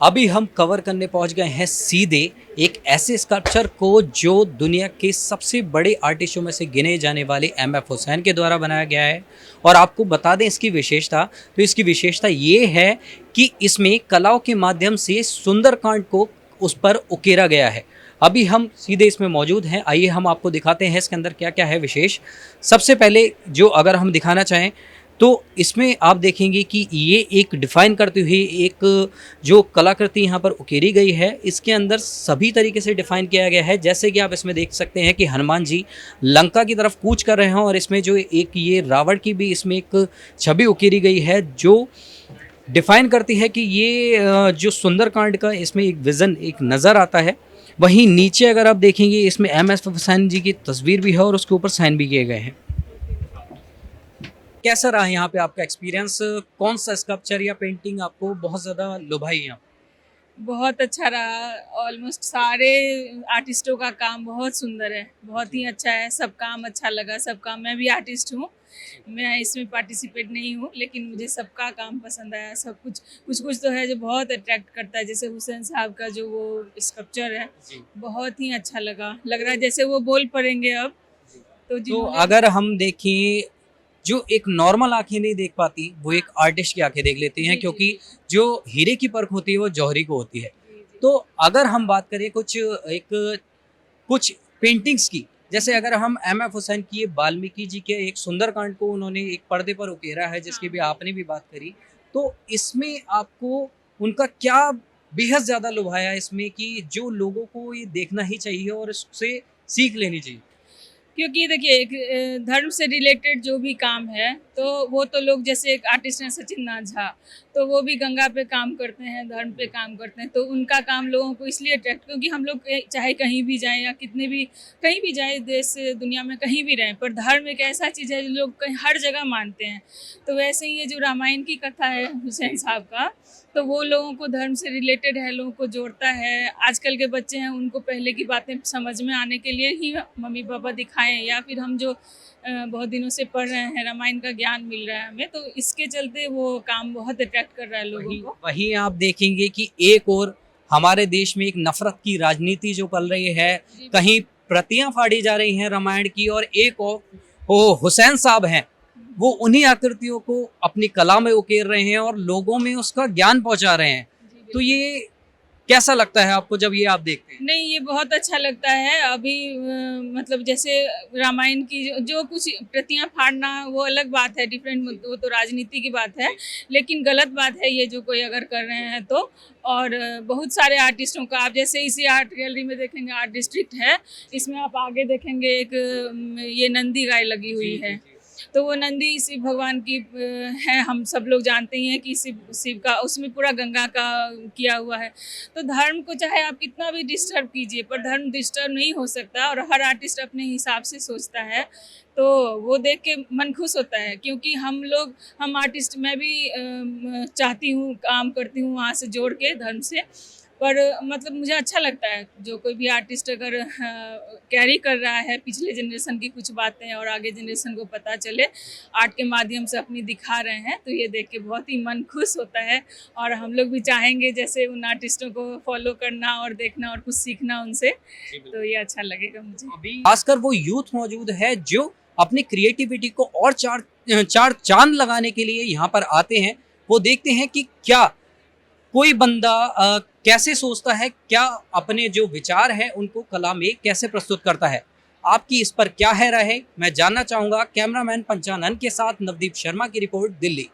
अभी हम कवर करने पहुंच गए हैं सीधे एक ऐसे स्कल्पचर को जो दुनिया के सबसे बड़े आर्टिस्टों में से गिने जाने वाले एम.एफ. हुसैन के द्वारा बनाया गया है। और आपको बता दें इसकी विशेषता, तो इसकी विशेषता ये है कि इसमें कलाओं के माध्यम से सुंदरकांड को उस पर उकेरा गया है। अभी हम सीधे इसमें मौजूद हैं, आइए हम आपको दिखाते हैं इसके अंदर क्या क्या है विशेष। सबसे पहले जो अगर हम दिखाना चाहें तो इसमें आप देखेंगे कि ये एक डिफ़ाइन करती हुई एक जो कलाकृति यहाँ पर उकेरी गई है, इसके अंदर सभी तरीके से डिफ़ाइन किया गया है। जैसे कि आप इसमें देख सकते हैं कि हनुमान जी लंका की तरफ कूच कर रहे हैं और इसमें जो एक ये रावण की भी इसमें एक छवि उकेरी गई है जो डिफ़ाइन करती है कि ये जो सुंदरकांड का इसमें एक विज़न एक नज़र आता है। वहीं नीचे अगर आप देखेंगे इसमें एम.एफ. हुसैन जी की तस्वीर भी है और उसके ऊपर साइन भी किए गए हैं। कैसा रहा यहाँ पे आपका एक्सपीरियंस? कौन सा स्कल्पचर या पेंटिंग आपको बहुत ज़्यादा लुभाई यहाँ? बहुत अच्छा रहा। ऑलमोस्ट सारे आर्टिस्टों का काम बहुत सुंदर है, बहुत ही अच्छा है। सब काम अच्छा लगा, सब काम। मैं भी आर्टिस्ट हूँ, मैं इसमें पार्टिसिपेट नहीं हूँ, लेकिन मुझे सबका काम पसंद आया। सब कुछ कुछ कुछ तो है जो बहुत अट्रैक्ट करता है, जैसे हुसैन साहब का जो वो स्कल्पचर है, बहुत ही अच्छा लगा। लग रहा है जैसे वो बोल पड़ेंगे अब। तो तो जिन्होंने अगर हम देखें, जो एक नॉर्मल आंखें नहीं देख पाती वो एक आर्टिस्ट की आंखें देख लेती हैं, जी, क्योंकि जो हीरे की परख होती है वो जौहरी को होती है। तो अगर हम बात करें कुछ पेंटिंग्स की, जैसे अगर हम एम.एफ. हुसैन की ये वाल्मीकि जी के एक सुंदरकांड को उन्होंने एक पर्दे पर उकेरा है, जिसकी भी हाँ। आपने भी बात करी, तो इसमें आपको उनका क्या बेहद ज़्यादा लुभाया इसमें कि जो लोगों को ये देखना ही चाहिए और इससे सीख लेनी चाहिए? क्योंकि देखिए एक धर्म से रिलेटेड जो भी काम है, तो वो तो लोग, जैसे एक आर्टिस्ट हैं सचिन नाथ झा, तो वो भी गंगा पे काम करते हैं, धर्म पे काम करते हैं। तो उनका काम लोगों को इसलिए अट्रैक्ट, क्योंकि हम लोग चाहे कहीं भी जाएं या कितने भी कहीं भी जाएं, देश से दुनिया में कहीं भी रहें, पर धर्म एक ऐसा चीज़ है जो लोग कहीं हर जगह मानते हैं। तो वैसे ही ये जो रामायण की कथा है हुसैन साहब का, तो वो लोगों को धर्म से रिलेटेड है, लोगों को जोड़ता है। आजकल के बच्चे हैं, उनको पहले की बातें समझ में आने के लिए ही मम्मी पापा दिखाएं, या फिर हम जो बहुत दिनों से पढ़ रहे हैं, रामायण का ज्ञान मिल रहा है हमें, तो इसके चलते वो काम बहुत अट्रैक्ट कर रहा है लोगों वहीं को। वहीं आप देखेंगे कि एक और हमारे देश में एक नफरत की राजनीति जो पल रही है, जी, कहीं प्रतियां फाड़ी जा रही हैं रामायण की, और एक और वो हुसैन साहब हैं, वो उन्हीं आकृतियों को अपनी कला में उकेर रहे हैं और लोगों में उसका ज्ञान पहुंचा रहे हैं। जी, तो बिल्कुल। ये कैसा लगता है आपको जब ये आप देखते हैं? नहीं, ये बहुत अच्छा लगता है। अभी मतलब जैसे रामायण की जो कुछ प्रतियां फाड़ना, वो अलग बात है, डिफरेंट, वो तो राजनीति की बात है, लेकिन गलत बात है ये जो कोई अगर कर रहे हैं तो। और बहुत सारे आर्टिस्टों का, आप जैसे इसी आर्ट गैलरी में देखेंगे, आर्ट डिस्ट्रिक्ट है, इसमें आप आगे देखेंगे एक ये नंदी गाय लगी हुई है। तो वो नंदी शिव भगवान की है, हम सब लोग जानते ही हैं कि शिव शिव का, उसमें पूरा गंगा का किया हुआ है। तो धर्म को चाहे आप कितना भी डिस्टर्ब कीजिए, पर धर्म डिस्टर्ब नहीं हो सकता, और हर आर्टिस्ट अपने हिसाब से सोचता है। तो वो देख के मन खुश होता है, क्योंकि हम आर्टिस्ट, मैं भी चाहती हूँ, काम करती हूँ वहाँ से जोड़ के धर्म से। पर मतलब मुझे अच्छा लगता है जो कोई भी आर्टिस्ट अगर कैरी कर रहा है पिछले जनरेशन की कुछ बातें, और आगे जनरेशन को पता चले, आर्ट के माध्यम से अपनी दिखा रहे हैं, तो ये देख के बहुत ही मन खुश होता है। और हम लोग भी चाहेंगे जैसे उन आर्टिस्टों को फॉलो करना और देखना और कुछ सीखना उनसे, तो ये अच्छा लगेगा मुझे। अभी खासकर वो यूथ मौजूद है जो अपनी क्रिएटिविटी को और चार चार चांद लगाने के लिए यहाँ पर आते हैं। वो देखते हैं कि क्या कोई बंदा कैसे सोचता है, क्या अपने जो विचार हैं उनको कला में कैसे प्रस्तुत करता है। आपकी इस पर क्या है राय? मैं जानना चाहूंगा। कैमरामैन पंचानन के साथ नवदीप शर्मा की रिपोर्ट, दिल्ली।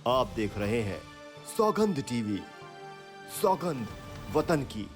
आप देख रहे हैं सौगंध टीवी, सौगंध वतन की।